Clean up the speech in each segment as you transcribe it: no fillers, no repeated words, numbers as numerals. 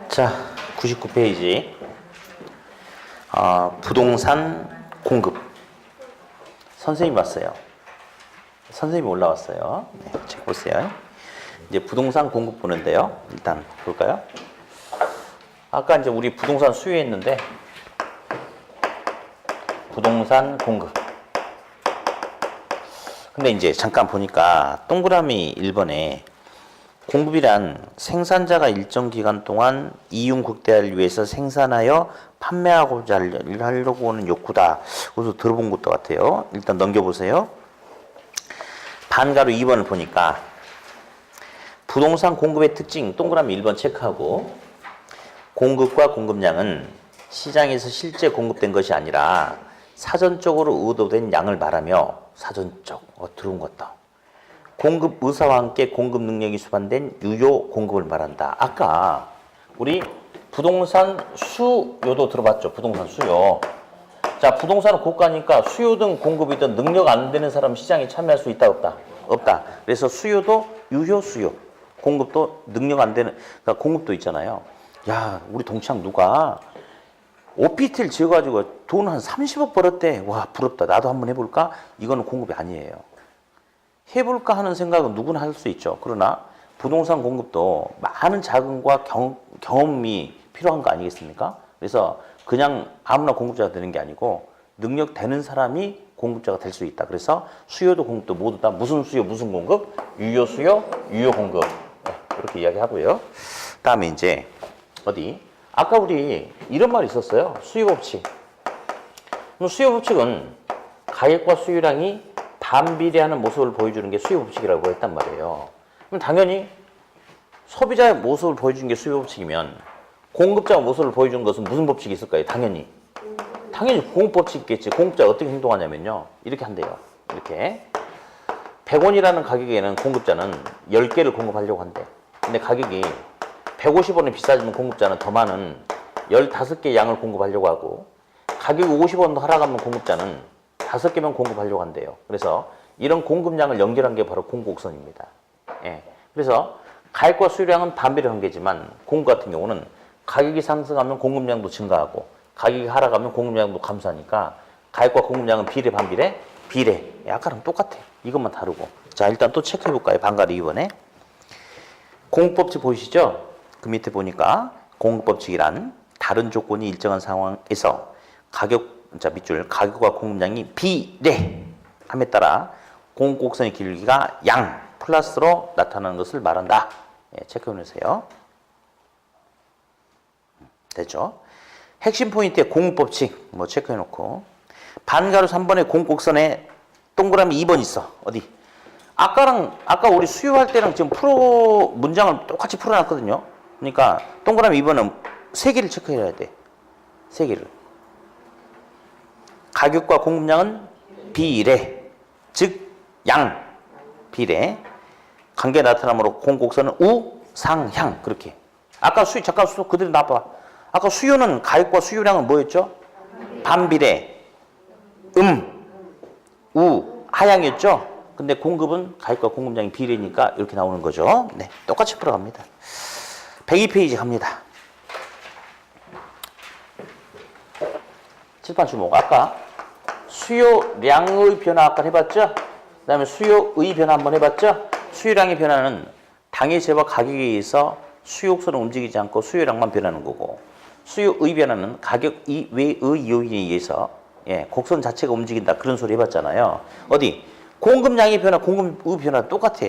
자, 99페이지. 부동산 공급. 선생님이 왔어요. 선생님이 올라왔어요. 네, 책 보세요. 이제 부동산 공급 보는데요. 일단 볼까요? 아까 이제 우리 부동산 수요했는데, 부동산 공급. 근데 이제 잠깐 보니까 동그라미 1번에 공급이란 생산자가 일정 기간 동안 이윤 극대화를 위해서 생산하여 판매하고자 하려고 하는 욕구다. 그래서 들어본 것도 같아요. 일단 넘겨보세요. 반가로 2번을 보니까 부동산 공급의 특징 동그라미 1번 체크하고, 공급과 공급량은 시장에서 실제 공급된 것이 아니라 사전적으로 의도된 양을 말하며, 사전적, 들어온 것도 공급 의사와 함께 공급 능력이 수반된 유효 공급을 말한다. 아까 우리 부동산 수요도 들어봤죠? 부동산 수요. 자, 부동산은 고가니까 수요 등 공급이든 능력 안 되는 사람 시장에 참여할 수 있다, 없다? 없다. 그래서 수요도 유효 수요, 공급도 능력 안 되는, 그러니까 공급도 있잖아요. 야, 우리 동창 누가 오피스텔 지어가지고 돈 한 30억 벌었대. 와, 부럽다. 나도 한번 해볼까? 이거는 공급이 아니에요. 해볼까 하는 생각은 누구나 할 수 있죠. 그러나 부동산 공급도 많은 자금과 경험이 필요한 거 아니겠습니까? 그래서 그냥 아무나 공급자가 되는 게 아니고 능력 되는 사람이 공급자가 될 수 있다. 그래서 수요도 공급도 모두 다 무슨 수요, 무슨 공급? 유효 수요, 유효 공급. 네, 이렇게 이야기하고요. 다음에 이제 어디? 아까 우리 이런 말이 있었어요. 수요 법칙. 그럼 수요 법칙은 가격과 수요량이 반비례하는 모습을 보여주는 게 수요 법칙이라고 했단 말이에요. 그럼 당연히 소비자의 모습을 보여주는 게 수요 법칙이면 공급자의 모습을 보여주는 것은 무슨 법칙이 있을까요? 당연히 공급 법칙이 있겠지. 공급자가 어떻게 행동하냐면요. 이렇게 한대요. 이렇게 100원이라는 가격에는 공급자는 10개를 공급하려고 한대. 근데 가격이 150원이 비싸지면 공급자는 더 많은 15개 양을 공급하려고 하고, 가격이 50원 더 하락하면 공급자는 5개만 공급하려고 한대요. 그래서 이런 공급량을 연결한 게 바로 공곡선입니다. 예. 그래서 가격과 수요량은 반비례 관계지만 공급 같은 경우는 가격이 상승하면 공급량도 증가하고 가격이 하락하면 공급량도 감소하니까 가격과 공급량은 비례, 반비례? 비례. 예, 아까랑 똑같아. 이것만 다르고. 자, 일단 또 체크해볼까요? 반가리 2번에. 공급법칙 보이시죠? 그 밑에 보니까 공급법칙이란 다른 조건이 일정한 상황에서 자, 밑줄 가격과 공급량이 비례함에 따라 공곡선의 길이가 양 플러스로 나타나는 것을 말한다. 예, 체크해 놓으세요. 됐죠? 핵심 포인트의 공급법칙 뭐 체크해 놓고, 반가로 3번의 공곡선에 동그라미 2번 있어. 어디? 아까 우리 수요할 때랑 지금 문장을 똑같이 풀어놨거든요. 그러니까 동그라미 2번은 3개를 체크해야 돼. 3개를. 가격과 공급량은 비례, 즉 양, 비례. 관계 나타남으로 공곡선은 우상향. 그렇게. 아까 잠깐 그대로 나봐. 아까 수요는 가격과 수요량은 뭐였죠? 반비례. 하향이었죠? 근데 공급은 가격과 공급량이 비례니까 이렇게 나오는 거죠. 네, 똑같이 풀어갑니다. 102페이지 갑니다. 칠판 주목. 아까 수요량의 변화 아까 해봤죠? 그 다음에 수요의 변화 한번 해봤죠? 수요량의 변화는 당의 재와 가격에 의해서 수요곡선은 움직이지 않고 수요량만 변하는 거고, 수요의 변화는 가격 이외의 요인에 의해서 곡선 자체가 움직인다. 그런 소리 해봤잖아요. 어디? 공급량의 변화, 공급의 변화 똑같아.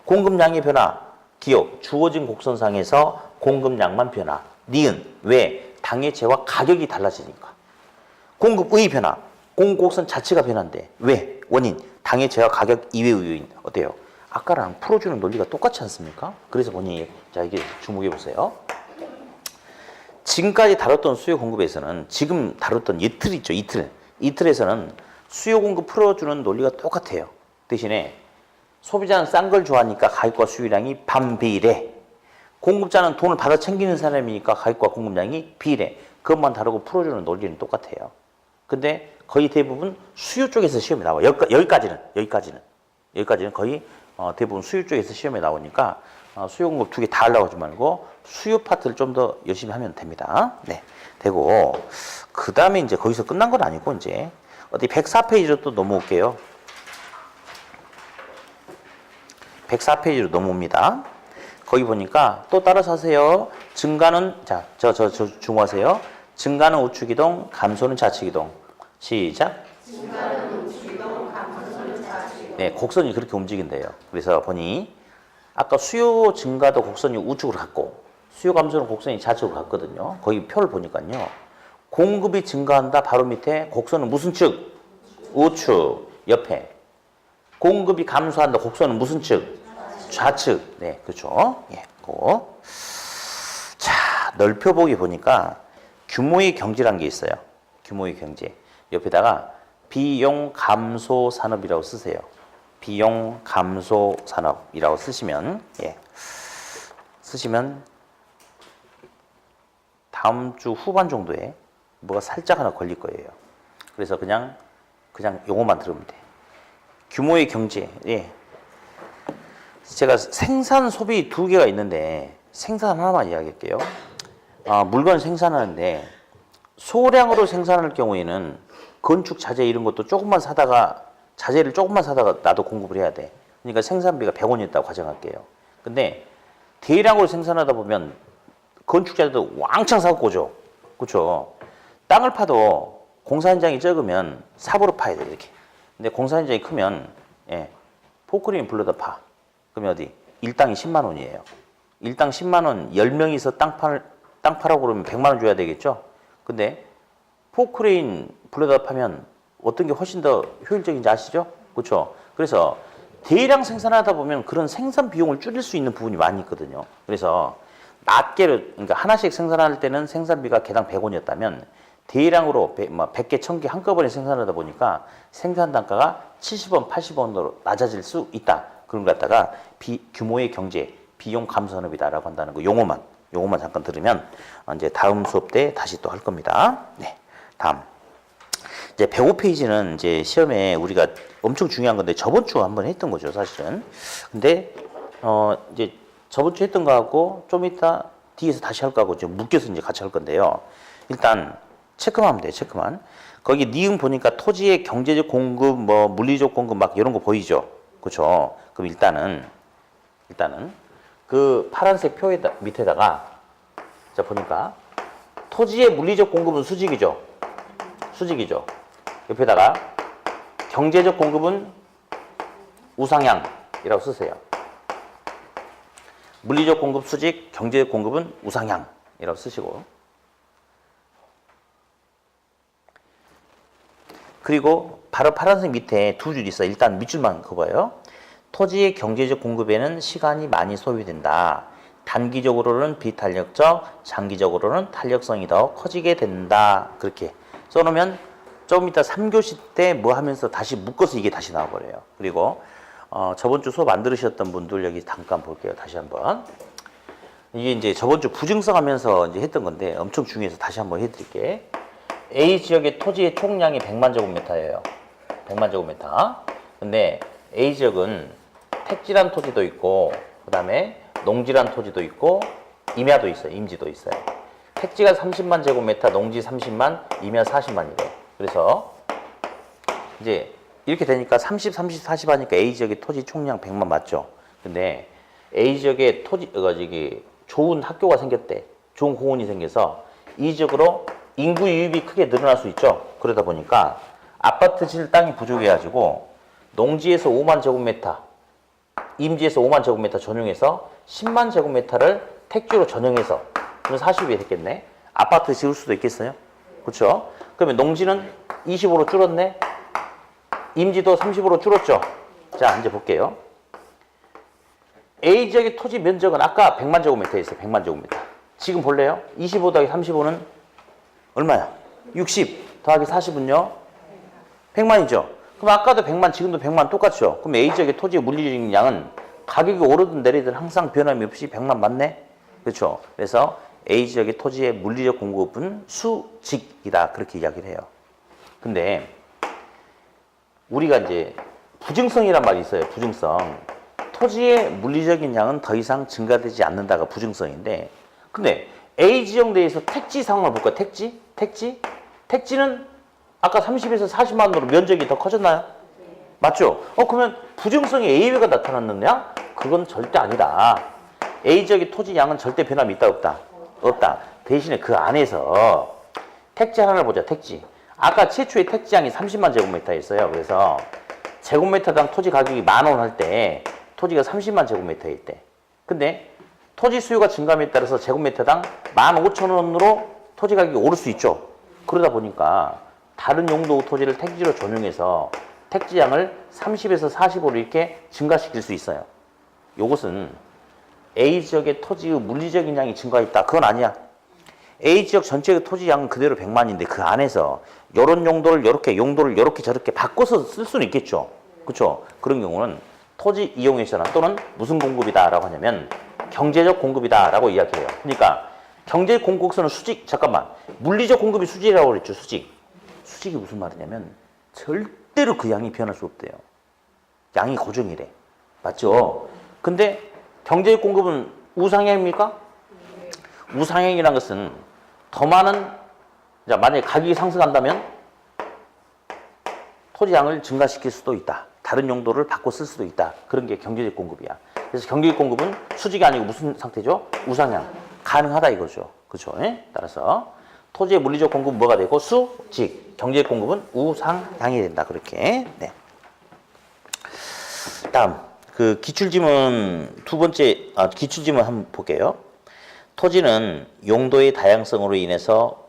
공급량의 변화, 기억, 주어진 곡선상에서 공급량만 변화. 니은, 왜? 당의 재와 가격이 달라지니까. 공급의 변화, 공곡선 자체가 변한대. 왜? 원인, 당의 재와 가격 이외의 요인. 어때요? 아까랑 풀어주는 논리가 똑같지 않습니까? 그래서 보니, 자, 이게 주목해 보세요. 지금까지 다뤘던 수요 공급에서는, 지금 다뤘던 이틀 있죠, 이틀. 이틀에서는 수요 공급 풀어주는 논리가 똑같아요. 대신에 소비자는 싼 걸 좋아하니까 가격과 수요량이 반비례. 공급자는 돈을 받아 챙기는 사람이니까 가격과 공급량이 비례. 그것만 다르고 풀어주는 논리는 똑같아요. 근데 거의 대부분 수요 쪽에서 시험에 나와요. 여기까지는 거의 대부분 수요 쪽에서 시험에 나오니까 수요 공급 두 개 다 하려고 하지 말고 수요 파트를 좀 더 열심히 하면 됩니다. 네, 되고 그 다음에 이제 거기서 끝난 건 아니고 이제 어디 104페이지로 또 넘어올게요. 104페이지로 넘어옵니다. 거기 보니까 또 따라서 하세요. 증가는 저 중호하세요. 증가는 우측 이동, 감소는 좌측 이동. 시작. 증가는 우측 이동, 감소는 좌측 이동. 네, 곡선이 그렇게 움직인대요. 그래서 보니 아까 수요 증가도 곡선이 우측으로 갔고 수요 감소는 곡선이 좌측으로 갔거든요. 거기 표를 보니까요. 공급이 증가한다 바로 밑에 곡선은 무슨 측? 우측. 옆에. 공급이 감소한다 곡선은 무슨 측? 좌측. 네, 그렇죠. 예, 그거. 자, 넓혀보기 보니까 규모의 경제란 게 있어요. 규모의 경제. 옆에다가 비용 감소 산업이라고 쓰세요. 비용 감소 산업이라고 쓰시면, 예. 쓰시면 다음 주 후반 정도에 뭐가 살짝 하나 걸릴 거예요. 그래서 그냥 요것만 들으면 돼. 규모의 경제. 예. 제가 생산 소비 두 개가 있는데 생산 하나만 이야기할게요. 물건 생산하는데 소량으로 생산할 경우에는 건축 자재 이런 것도 자재를 조금만 사다가 나도 공급을 해야 돼. 그러니까 생산비가 100원이었다고 가정할게요. 근데 대량으로 생산하다 보면 건축 자재도 왕창 사고 오죠. 그렇죠? 땅을 파도 공사 현장이 적으면 삽으로 파야 돼, 이렇게. 근데 공사 현장이 크면, 예, 포크레인 불러다 파. 그러면 어디? 일당이 10만 원이에요. 일당 10만 원, 10명이서 땅 파라고 그러면 100만 원 줘야 되겠죠? 근데 포크레인 불러다 파면 어떤 게 훨씬 더 효율적인지 아시죠? 그렇죠? 그래서 대량 생산하다 보면 그런 생산 비용을 줄일 수 있는 부분이 많이 있거든요. 그래서 그러니까 하나씩 생산할 때는 생산비가 개당 100원이었다면 대량으로 100개, 1000개 한꺼번에 생산하다 보니까 생산 단가가 70원, 80원으로 낮아질 수 있다. 그런 걸 갖다가 규모의 경제, 비용 감소 산업이다라고 한다는 거 요것만 잠깐 들으면 이제 다음 수업 때 다시 또 할 겁니다. 네. 다음. 이제 105페이지는 이제 시험에 우리가 엄청 중요한 건데 저번 주 한번 했던 거죠, 사실은. 근데 이제 저번 주 했던 거하고 좀 이따 뒤에서 다시 할 거하고 좀 묶여서 이제 같이 할 건데요. 일단 체크만 하면 돼요, 체크만. 거기 니은 보니까 토지의 경제적 공급, 뭐 물리적 공급 막 이런 거 보이죠? 그렇죠? 그럼 일단은 그 파란색 표 밑에다가 자 보니까 토지의 물리적 공급은 수직이죠. 옆에다가 경제적 공급은 우상향이라고 쓰세요. 물리적 공급 수직, 경제적 공급은 우상향이라고 쓰시고. 그리고 바로 파란색 밑에 두 줄 있어요. 일단 밑줄만 그거예요. 토지의 경제적 공급에는 시간이 많이 소비된다. 단기적으로는 비탄력적, 장기적으로는 탄력성이 더 커지게 된다. 그렇게 써놓으면 조금 이따 3교시 때 뭐 하면서 다시 묶어서 이게 다시 나와버려요. 그리고 저번 주 수업 안 들으셨던 분들 여기 잠깐 볼게요. 다시 한번. 이게 이제 저번 주 부증성 하면서 이제 했던 건데 엄청 중요해서 다시 한번 해드릴게. A 지역의 토지의 총량이 100만 제곱미터예요. 100만 제곱미터. 근데 A 지역은 택지란 토지도 있고 그 다음에 농지란 토지도 있고 임야도 있어요. 임지도 있어요. 택지가 30만 제곱미터, 농지 30만, 임야 40만이래요. 그래서 이제 이렇게 되니까 30, 30, 40 하니까 A 지역의 토지 총량 100만 맞죠? 근데 A 지역에 좋은 학교가 생겼대. 좋은 공원이 생겨서 이 지역으로 인구 유입이 크게 늘어날 수 있죠. 그러다 보니까 아파트 질 땅이 부족해가지고 농지에서 5만 제곱미터, 임지에서 5만 제곱미터 전용해서 10만 제곱미터를 택지로 전용해서 그럼 40이 됐겠네. 아파트 지을 수도 있겠어요. 그렇죠? 그러면 농지는 20으로 줄었네. 임지도 30으로 줄었죠. 자, 이제 볼게요. A 지역의 토지 면적은 아까 100만 제곱미터 있어요. 100만 제곱미터. 지금 볼래요? 25 더하기 35는 얼마야? 60 더하기 40은요? 100만이죠. 그럼 아까도 100만, 지금도 100만 똑같죠. 그럼 A 지역의 토지의 물리적인 양은 가격이 오르든 내리든 항상 변함이 없이 100만 맞네? 그렇죠. 그래서 A 지역의 토지의 물리적 공급은 수직이다. 그렇게 이야기를 해요. 근데 우리가 이제 부증성이란 말이 있어요. 부증성. 토지의 물리적인 양은 더 이상 증가되지 않는다가 부증성인데, 근데 A 지역 내에서 택지 상황을 볼까요? 택지는 아까 30에서 40만 원으로 면적이 더 커졌나요? 맞죠? 그러면 부증성이 A배가 나타났느냐? 그건 절대 아니다. A 지역의 토지 양은 절대 변함이 있다, 없다? 없다. 대신에 그 안에서 택지 하나를 보자, 택지. 아까 최초의 택지 양이 30만 제곱미터였어요. 그래서 제곱미터당 토지 가격이 10,000원 할 때 토지가 30만 제곱미터였대. 근데 토지 수요가 증감에 따라서 제곱미터당 15,000원으로 토지 가격이 오를 수 있죠. 그러다 보니까 다른 용도 토지를 택지로 전용해서 택지량을 30에서 40으로 이렇게 증가시킬 수 있어요. 요것은 A 지역의 토지의 물리적인 양이 증가했다. 그건 아니야. A 지역 전체의 토지 양은 그대로 100만인데 그 안에서 이런 용도를 이렇게 저렇게 바꿔서 쓸 수는 있겠죠. 그렇죠? 그런 경우는 토지 이용의 전환 또는 무슨 공급이다라고 하냐면 경제적 공급이다라고 이야기해요. 그러니까 경제 공급성은 물리적 공급이 수직이라고 그랬죠. 수직이 무슨 말이냐면 절대로 그 양이 변할 수 없대요. 양이 고정이래. 맞죠? 근데 경제 공급은 우상향입니까? 우상향이라는 것은 더 많은, 만약에 가격이 상승한다면 토지 양을 증가시킬 수도 있다. 다른 용도를 바꿔 쓸 수도 있다. 그런 게 경제적 공급이야. 그래서 경제적 공급은 수직이 아니고 무슨 상태죠? 우상향. 가능하다 이거죠. 그렇죠? 따라서 토지의 물리적 공급은 뭐가 되고 수직. 경제적 공급은 우상향이 된다. 그렇게. 네. 다음 그 기출지문 기출지문 한번 볼게요. 토지는 용도의 다양성으로 인해서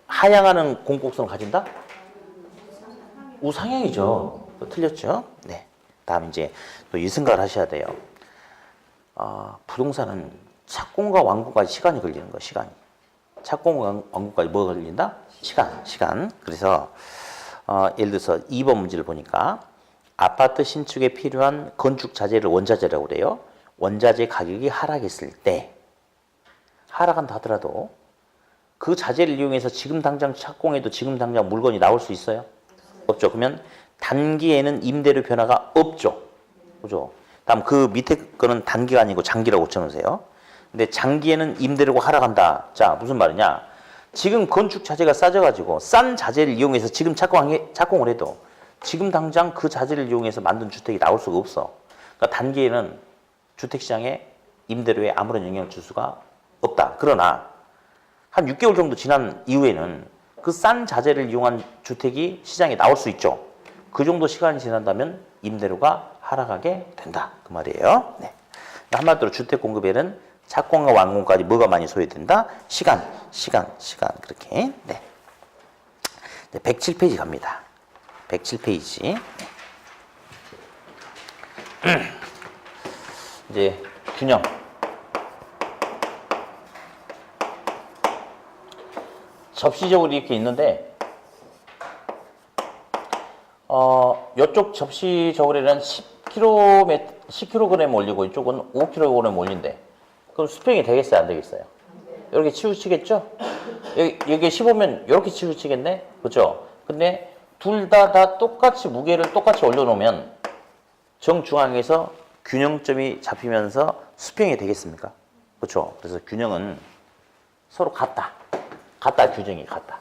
하향하는 공급성을 가진다? 우상향이죠. 틀렸죠? 네. 다음 이제 또 이 생각을 하셔야 돼요. 부동산은 착공과 완공까지 시간이 걸리는 거야, 시간이. 착공과 완공까지 뭐가 걸린다? 시간. 그래서 예를 들어서 2번 문제를 보니까 아파트 신축에 필요한 건축 자재를 원자재라고 그래요. 원자재 가격이 하락했을 때, 하락한다 하더라도 그 자재를 이용해서 지금 당장 착공해도 지금 당장 물건이 나올 수 있어요? 없죠. 그러면 단기에는 임대료 변화가 없죠. 그죠? 다음 그 밑에 거는 단기가 아니고 장기라고 고쳐놓으세요. 근데 장기에는 임대료가 하락한다. 자, 무슨 말이냐? 지금 건축 자재가 싸져가지고 싼 자재를 이용해서 지금 착공을 해도 지금 당장 그 자재를 이용해서 만든 주택이 나올 수가 없어. 그러니까 단기에는 주택시장에 임대료에 아무런 영향을 줄 수가 없다. 그러나 한 6개월 정도 지난 이후에는 그 싼 자재를 이용한 주택이 시장에 나올 수 있죠. 그 정도 시간이 지난다면 임대료가 하락하게 된다. 그 말이에요. 네. 한마디로 주택 공급에는 착공과 완공까지 뭐가 많이 소요된다? 시간. 그렇게. 네. 107페이지 갑니다. 107페이지. 이제 균형. 접시적으로 이렇게 있는데, 이쪽 접시적으로는 10kg 올리고 이쪽은 5kg 올린대. 그럼 수평이 되겠어요, 안 되겠어요? 이렇게 치우치겠죠? 여기 15면 이렇게 치우치겠네? 그죠? 근데 둘 다 똑같이 무게를 똑같이 올려놓으면 정중앙에서 균형점이 잡히면서 수평이 되겠습니까? 그렇죠? 그래서 균형은 서로 같다. 규정이 같다.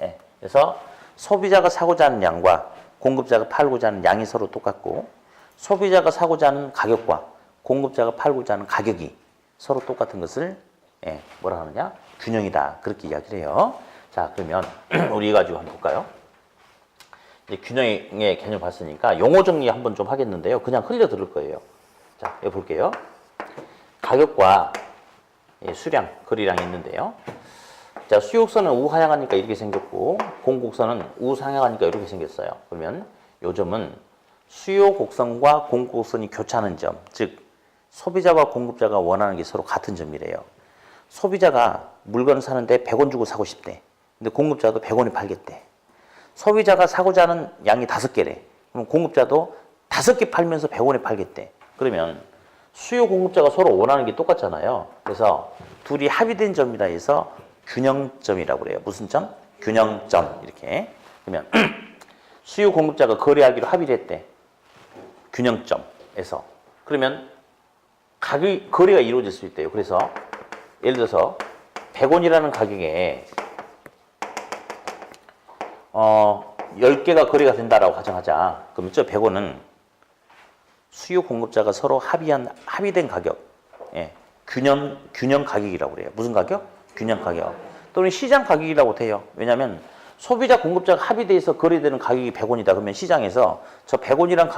예. 그래서 소비자가 사고자 하는 양과 공급자가 팔고자 하는 양이 서로 똑같고, 소비자가 사고자 하는 가격과 공급자가 팔고자 하는 가격이 서로 똑같은 것을 뭐라 하느냐? 균형이다. 그렇게 이야기를 해요. 자, 그러면 우리 이거 가지고 한번 볼까요? 이제 균형의 개념을 봤으니까 용어 정리 한번 좀 하겠는데요. 그냥 흘려 들을 거예요. 자, 여기 볼게요. 가격과 수량, 거리량이 있는데요. 자, 수요곡선은 우하향하니까 이렇게 생겼고, 공곡선은 우상향하니까 이렇게 생겼어요. 그러면 요 점은 수요곡선과 공곡선이 교차하는 점, 즉 소비자와 공급자가 원하는 게 서로 같은 점이래요. 소비자가 물건을 사는데 100원 주고 사고 싶대. 근데 공급자도 100원에 팔겠대. 소비자가 사고자 하는 양이 5개래. 그럼 공급자도 5개 팔면서 100원에 팔겠대. 그러면 수요 공급자가 서로 원하는 게 똑같잖아요. 그래서 둘이 합의된 점이라 해서 균형점이라고 그래요. 무슨 점? 균형점. 이렇게. 그러면 수요 공급자가 거래하기로 합의를 했대. 균형점에서. 그러면 거래가 이루어질 수 있대요. 그래서 예를 들어서 100원이라는 가격에 10개가 거래가 된다라고 가정하자. 그럼 저 100원은 수요 공급자가 서로 합의된 가격, 예, 균형 가격이라고 그래요. 무슨 가격? 균형 가격. 또는 시장 가격이라고 돼요. 왜냐하면 소비자 공급자가 합의돼서 거래되는 가격이 100원이다. 그러면 시장에서 저 100원이란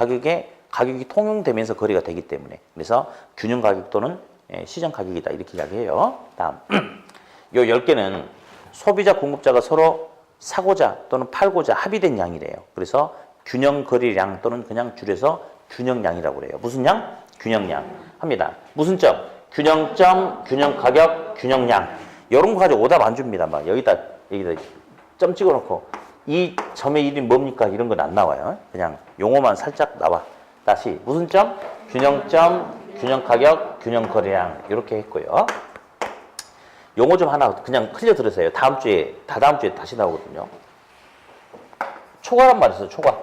가격이 통용되면서 거래가 되기 때문에. 그래서 균형 가격 또는 시장 가격이다. 이렇게 이야기해요. 다음. 요 10개는 소비자 공급자가 서로 사고자 또는 팔고자 합의된 양이래요. 그래서 균형 거래량 또는 그냥 줄여서 균형량이라고 그래요. 무슨 양? 균형량 합니다. 무슨 점? 균형점, 균형 가격, 균형량. 이런 거 가지고 오답 안 줍니다. 막 여기다 점 찍어놓고 이 점의 이름이 뭡니까? 이런 건 안 나와요. 그냥 용어만 살짝 나와. 다시 무슨 점? 균형점, 균형 가격, 균형 거래량 이렇게 했고요. 용어 좀 하나 그냥 흘려 들으세요. 다다음 주에 다시 나오거든요. 초과란 말이 있어요. 초과.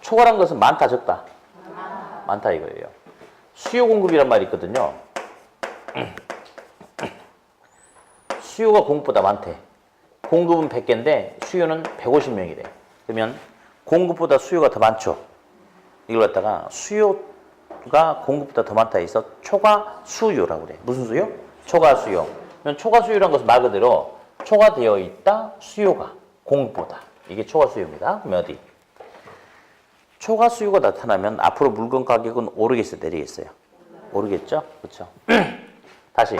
초과란 것은 많다, 적다? 많다 이거예요. 수요 공급이란 말이 있거든요. 수요가 공급보다 많대. 공급은 100개인데 수요는 150명이래. 그러면 공급보다 수요가 더 많죠. 이걸 갖다가 수요가 공급보다 더 많다 해서 초과 수요라고 그래. 무슨 수요? 초과 수요. 그러면 초과 수요라는 것은 말 그대로 초과되어 있다 수요가 공급보다. 이게 초과 수요입니다. 그러면 어디? 초과 수요가 나타나면 앞으로 물건 가격은 오르겠어요, 내리겠어요? 오르겠죠? 그렇죠? 다시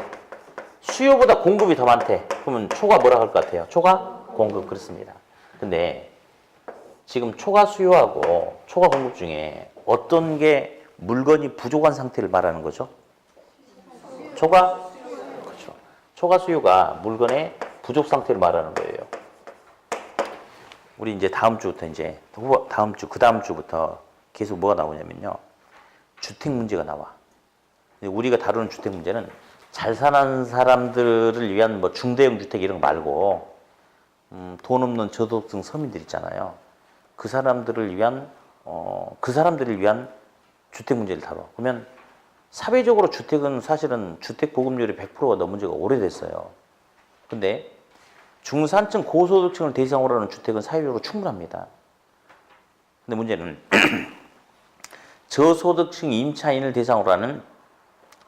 수요보다 공급이 더 많대. 그러면 초과 뭐라 할 것 같아요? 초과 공급. 그렇습니다. 근데 지금 초과 수요하고 초과 공급 중에 어떤 게 물건이 부족한 상태를 말하는 거죠? 그렇죠. 초과 수요가 물건의 부족 상태를 말하는 거예요. 우리 이제 다음 주부터 그 다음 주부터 계속 뭐가 나오냐면요. 주택 문제가 나와. 우리가 다루는 주택 문제는 잘 사는 사람들을 위한 뭐 중대형 주택 이런 거 말고 돈 없는 저소득층 서민들 있잖아요. 그 사람들을 위한 주택 문제를 다뤄. 그러면 사회적으로 주택은 사실은 주택 보급률이 100%가 넘은 지가 오래됐어요. 근데 중산층 고소득층을 대상으로 하는 주택은 사회적으로 충분합니다. 근데 문제는 저소득층 임차인을 대상으로 하는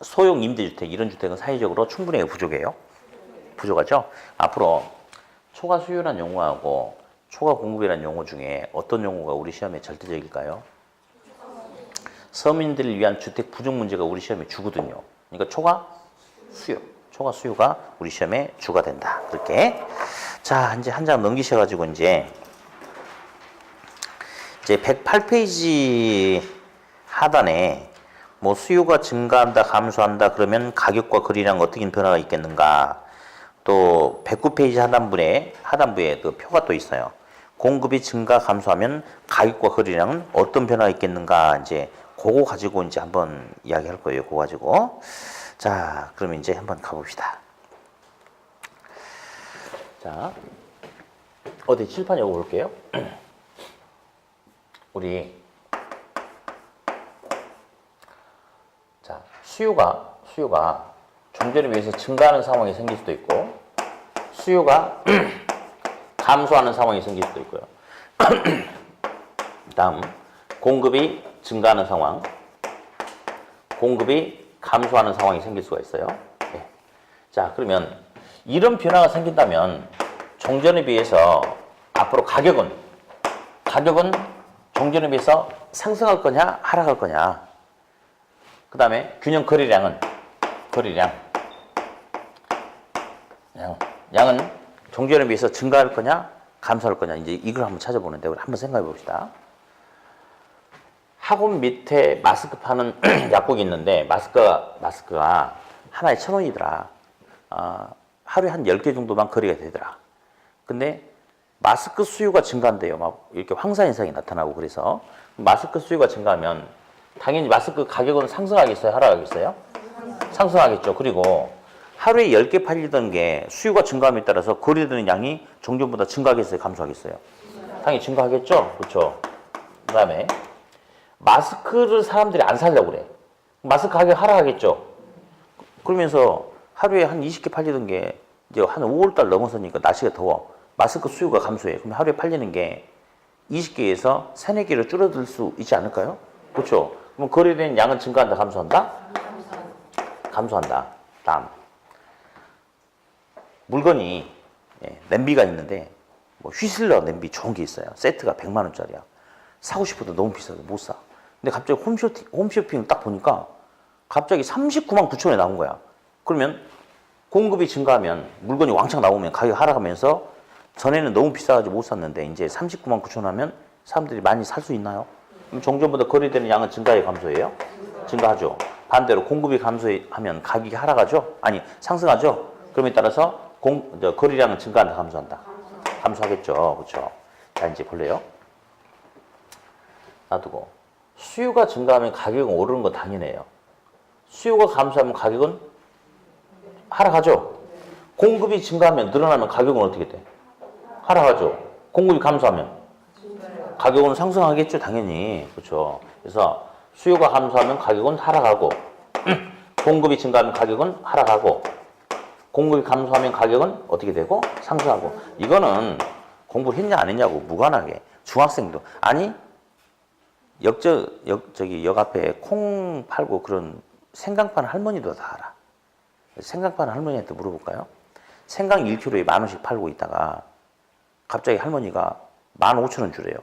소형 임대주택 이런 주택은 사회적으로 충분히 부족해요. 부족하죠? 앞으로 초과 수요라는 용어하고 초과 공급이라는 용어 중에 어떤 용어가 우리 시험에 절대적일까요? 서민들을 위한 주택 부족 문제가 우리 시험에 주거든요. 그러니까 초과 수요가 우리 시험에 주가 된다. 그렇게. 자, 이제 한 장 넘기셔가지고 이제 108페이지 하단에 뭐 수요가 증가한다, 감소한다 그러면 가격과 거래량 어떻게 변화가 있겠는가? 또 109페이지 하단부에 그 표가 또 있어요. 공급이 증가, 감소하면 가격과 거래량은 어떤 변화가 있겠는가? 이제 그거 가지고 이제 한번 이야기할 거예요. 그거 가지고. 자, 그러면 이제 한번 가봅시다. 자, 어디 칠판 여고 볼게요. 우리 자, 수요가 종전에 비해서 증가하는 상황이 생길 수도 있고 수요가 감소하는 상황이 생길 수도 있고요. 다음 공급이 증가하는 상황, 공급이 감소하는 상황이 생길 수가 있어요. 네. 자, 그러면 이런 변화가 생긴다면 종전에 비해서 앞으로 가격은 종전에 비해서 상승할 거냐 하락할 거냐. 그 다음에 균형 거래량은 양은 종전에 비해서 증가할 거냐 감소할 거냐. 이제 이걸 한번 찾아보는데 우리 한번 생각해 봅시다. 학원 밑에 마스크 파는 약국이 있는데 마스크가 하나에 1,000원이더라. 하루에 한 10개 정도만 거래가 되더라. 근데 마스크 수요가 증가한대요. 막 이렇게 황사 현상이 나타나고. 그래서 마스크 수요가 증가하면 당연히 마스크 가격은 상승하겠어요? 하락하겠어요? 상승하겠죠. 그리고 하루에 10개 팔리던 게 수요가 증가함에 따라서 거래되는 양이 종전보다 증가하겠어요? 감소하겠어요? 당연히 증가하겠죠. 그렇죠. 그 다음에 마스크를 사람들이 안 사려고 그래. 마스크 가격 하락하겠죠. 그러면서 하루에 한 20개 팔리던 게 이제 한 5월달 넘어서니까 날씨가 더워. 마스크 수요가 감소해. 그럼 하루에 팔리는 게 20개에서 3, 4개로 줄어들 수 있지 않을까요? 그렇죠. 그럼 거래되는 양은 증가한다, 감소한다? 감소한다. 다음. 물건이 냄비가 있는데 뭐 휘슬러 냄비 좋은 게 있어요. 세트가 100만 원짜리야. 사고 싶어도 너무 비싸서 못 사. 근데 갑자기 홈쇼핑을 딱 보니까 갑자기 39만 9천 원에 나온 거야. 그러면 공급이 증가하면 물건이 왕창 나오면 가격이 하락하면서 전에는 너무 비싸가지고 못 샀는데 이제 39만 9천 원 하면 사람들이 많이 살 수 있나요? 그럼 종전보다 거래되는 양은 증가해요, 감소해요? 증가하죠. 반대로 공급이 감소하면 가격이 하락하죠? 아니, 상승하죠? 그럼에 따라서 거래량은 증가한다, 감소한다? 감소하겠죠. 그렇죠. 자, 이제 볼래요? 놔두고. 수요가 증가하면 가격은 오르는 건 당연해요. 수요가 감소하면 가격은 하락하죠. 공급이 증가하면 늘어나면 가격은 어떻게 돼? 하락하죠. 공급이 감소하면 가격은 상승하겠죠, 당연히. 그렇죠. 그래서 수요가 감소하면 가격은 하락하고 공급이 증가하면 가격은 하락하고 공급이 감소하면 가격은 어떻게 되고? 상승하고. 이거는 공부를 했냐 안 했냐고 무관하게 중학생도 아니 역 앞에 콩 팔고 그런 생강 파는 할머니도 다 알아. 생강 파는 할머니한테 물어볼까요? 생강 1kg에 10,000원씩 팔고 있다가 갑자기 할머니가 15,000원 주래요.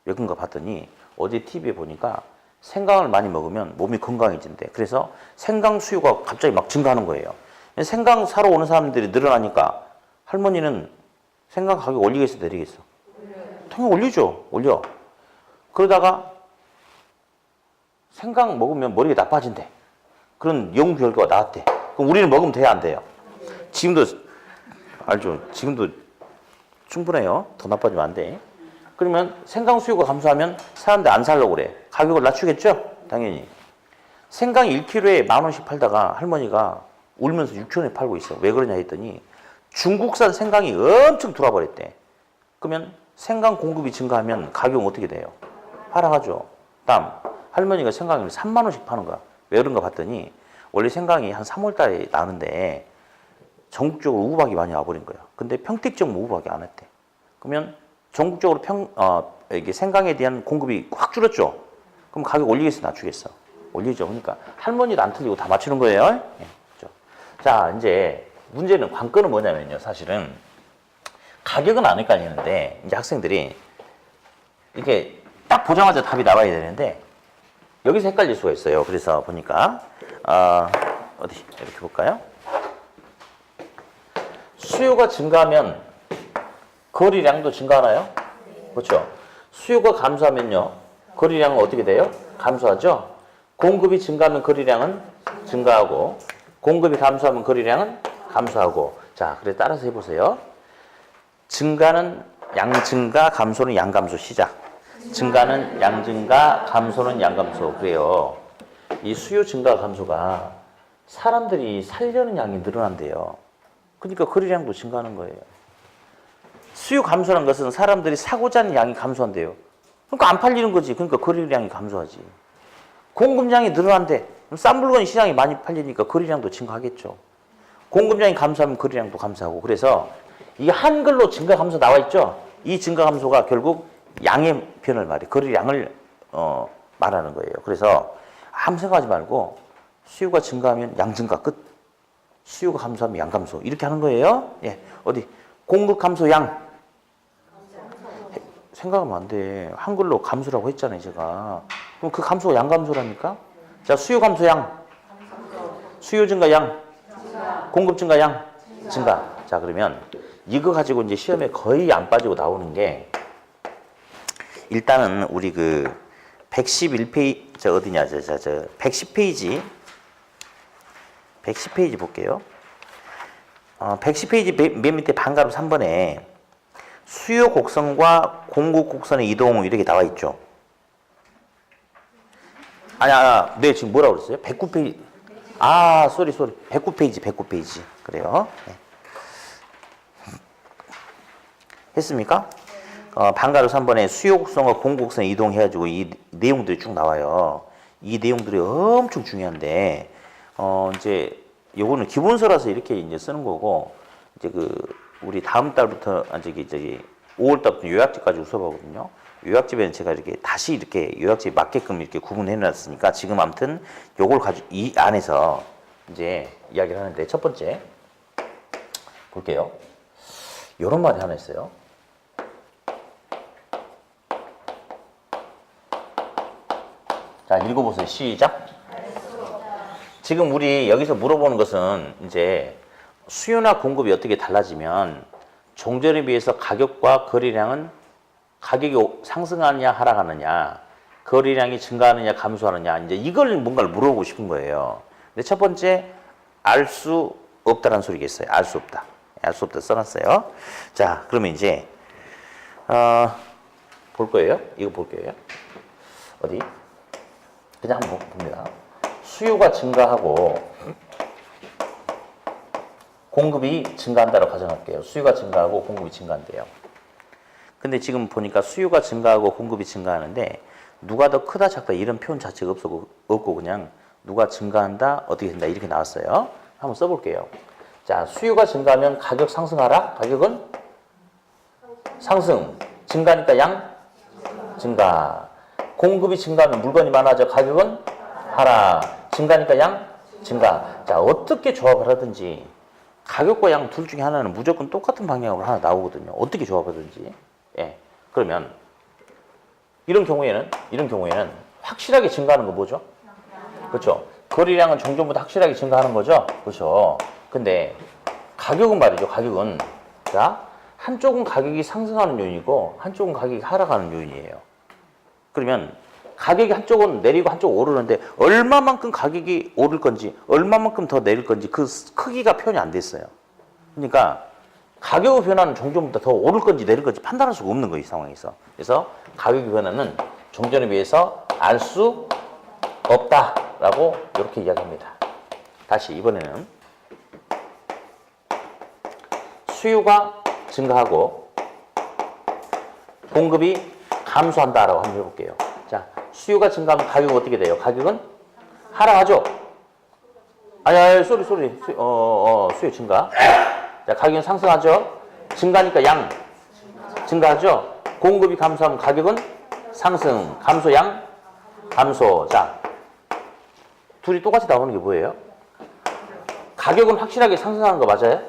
왜 그런가 봤더니 어제 TV에 보니까 생강을 많이 먹으면 몸이 건강해진대. 그래서 생강 수요가 갑자기 막 증가하는 거예요. 생강 사러 오는 사람들이 늘어나니까 할머니는 생강 가격 올리겠어, 내리겠어? 당연히 올리죠. 올려. 그러다가 생강 먹으면 머리가 나빠진대. 그런 연구 결과가 나왔대. 그럼 우리는 먹으면 돼야 안 돼요? 지금도 알죠? 지금도 충분해요. 더 나빠지면 안 돼. 그러면 생강 수요가 감소하면 사람들 안 살려고 그래. 가격을 낮추겠죠? 당연히. 생강 1kg에 10,000원씩 팔다가 할머니가 울면서 6,000원에 팔고 있어. 왜 그러냐 했더니 중국산 생강이 엄청 돌아버렸대. 그러면 생강 공급이 증가하면 가격은 어떻게 돼요? 하락하죠. 다음, 할머니가 생강을 30,000원씩 파는 거야. 왜 그런가 봤더니 원래 생강이 한 3월 달에 나는데 전국적으로 우박이 많이 와버린 거야. 근데 평택 지역은 우박이 안 했대. 그러면 전국적으로 이게 생강에 대한 공급이 확 줄었죠. 그럼 가격 올리겠어, 낮추겠어? 올리죠. 그러니까 할머니도 안 틀리고 다 맞추는 거예요. 네, 그렇죠. 자, 이제 문제는 관건은 뭐냐면요. 사실은 가격은 안 헷갈리는데 이제 학생들이 이렇게 딱 보자마자 답이 나와야 되는데 여기서 헷갈릴 수가 있어요. 그래서 보니까 어디 이렇게 볼까요? 수요가 증가하면 거래량도 증가하나요? 그렇죠. 수요가 감소하면요. 거래량은 어떻게 돼요? 감소하죠. 공급이 증가하면 거래량은 증가하고 공급이 감소하면 거래량은 감소하고. 자, 그래 따라서 해보세요. 증가는 양증가, 감소는 양감소. 시작. 증가는 양증가, 감소는 양감소. 그래요. 이 수요 증가 감소가 사람들이 살려는 양이 늘어난대요. 그러니까 거래량도 증가하는 거예요. 수요 감소라는 것은 사람들이 사고자 하는 양이 감소한대요. 그러니까 안 팔리는 거지. 그러니까 거래량이 감소하지. 공급량이 늘어난대. 그럼 싼 물건이 시장에 많이 팔리니까 거래량도 증가하겠죠. 공급량이 감소하면 거래량도 감소하고. 그래서 이 한글로 증가 감소 나와 있죠. 이 증가 감소가 결국 양의 편을 말해. 거래량을 말하는 거예요. 그래서 아무 생각하지 말고 수요가 증가하면 양 증가 끝. 수요가 감소하면 양 감소. 이렇게 하는 거예요. 예. 어디? 공급 감소 양. 생각하면 안 돼. 한글로 감소라고 했잖아요, 제가. 그럼 그 감소가 양 감소라니까? 자, 수요 감소 양. 수요 증가 양. 공급 증가 양. 증가. 자, 그러면 이거 가지고 이제 시험에 거의 안 빠지고 나오는 게 일단은 우리 그 111페이지, 저 어디냐, 110페이지. 110페이지 볼게요. 110페이지 맨 밑에 반가로 3번에 수요 곡선과 공급 곡선의 이동 이렇게 나와 있죠. 네, 지금 뭐라고 그랬어요? 109페이지. 쏘리. 109페이지. 그래요. 네. 했습니까? 방가루 3번에 수요 곡선과 공급 곡선 이동해가지고 이 내용들이 쭉 나와요. 이 내용들이 엄청 중요한데, 이제 요거는 기본서라서 이렇게 이제 쓰는 거고, 이제 우리 다음 달부터, 저기 5월 달부터 요약집 가지고 수업하거든요. 요약집에는 제가 이렇게 다시 이렇게 요약집에 맞게끔 이렇게 구분해 놨으니까 지금 아무튼 요걸 가지고 이 안에서 이제 이야기를 하는데, 첫 번째 볼게요. 요런 말이 하나 있어요. 자, 읽어보세요. 시작. 지금 우리 여기서 물어보는 것은 이제 수요나 공급이 어떻게 달라지면 종전에 비해서 가격과 거래량은 가격이 상승하느냐 하락하느냐, 거래량이 증가하느냐 감소하느냐, 이제 이걸 뭔가를 물어보고 싶은 거예요. 근데 첫 번째, 알 수 없다라는 소리겠어요. 알 수 없다. 알 수 없다 써놨어요. 자, 그러면 이제 볼 거예요. 이거 볼 거예요. 어디? 그냥 한번 봅니다. 수요가 증가하고 공급이 증가한다고 가정할게요. 수요가 증가하고 공급이 증가한대요. 근데 지금 보니까 수요가 증가하고 공급이 증가하는데 누가 더 크다 작다 이런 표현 자체가 없고 그냥 누가 증가한다 어떻게 된다 이렇게 나왔어요. 한번 써볼게요. 자, 수요가 증가하면 가격 상승하라? 가격은 상승. 증가니까 양 증가. 공급이 증가하면 물건이 많아져. 가격은 하락. 증가니까 양 증가. 자, 어떻게 조합을 하든지 가격과 양 둘 중에 하나는 무조건 똑같은 방향으로 하나 나오거든요. 어떻게 조합하든지. 예. 그러면 이런 경우에는 확실하게 증가하는 거 뭐죠? 그렇죠. 거래량은 종전보다 확실하게 증가하는 거죠. 그렇죠. 근데 가격은 말이죠. 가격은 자, 한쪽은 가격이 상승하는 요인이고 한쪽은 가격이 하락하는 요인이에요. 그러면 가격이 한쪽은 내리고 한쪽은 오르는데 얼마만큼 가격이 오를 건지 얼마만큼 더 내릴 건지 그 크기가 표현이 안 됐어요. 그러니까 가격의 변화는 종전보다 더 오를 건지 내릴 건지 판단할 수가 없는 거예요. 이 상황에서. 그래서 가격의 변화는 종전에 비해서 알 수 없다라고 이렇게 이야기합니다. 다시 이번에는 수요가 증가하고 공급이 감소한다라고 한번 해볼게요. 자, 수요가 증가하면 가격은 어떻게 돼요? 가격은 하락하죠? 아니, 수요 증가. 자, 가격은 상승하죠? 증가니까 양 증가하죠? 공급이 감소하면 가격은 상승, 감소, 양, 감소. 자, 둘이 똑같이 나오는 게 뭐예요? 가격은 확실하게 상승하는 거 맞아요?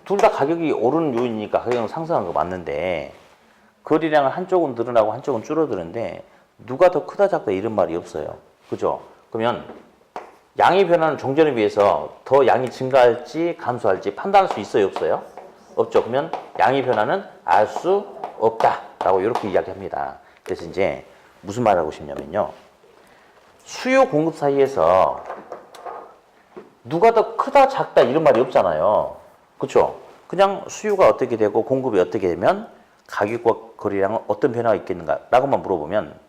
둘 다 가격이 오르는 요인이니까 가격은 상승하는 거 맞는데 거래량은 한쪽은 늘어나고 한쪽은 줄어드는데 누가 더 크다 작다 이런 말이 없어요. 그죠? 그러면 양의 변화는 종전에 비해서 더 양이 증가할지 감소할지 판단할 수 있어요? 없어요? 없죠. 그러면 양의 변화는 알 수 없다라고 이렇게 이야기합니다. 그래서 이제 무슨 말을 하고 싶냐면요. 수요 공급 사이에서 누가 더 크다 작다 이런 말이 없잖아요. 그렇죠? 그냥 수요가 어떻게 되고 공급이 어떻게 되면 가격과 거래량은 어떤 변화가 있겠는가라고만 물어보면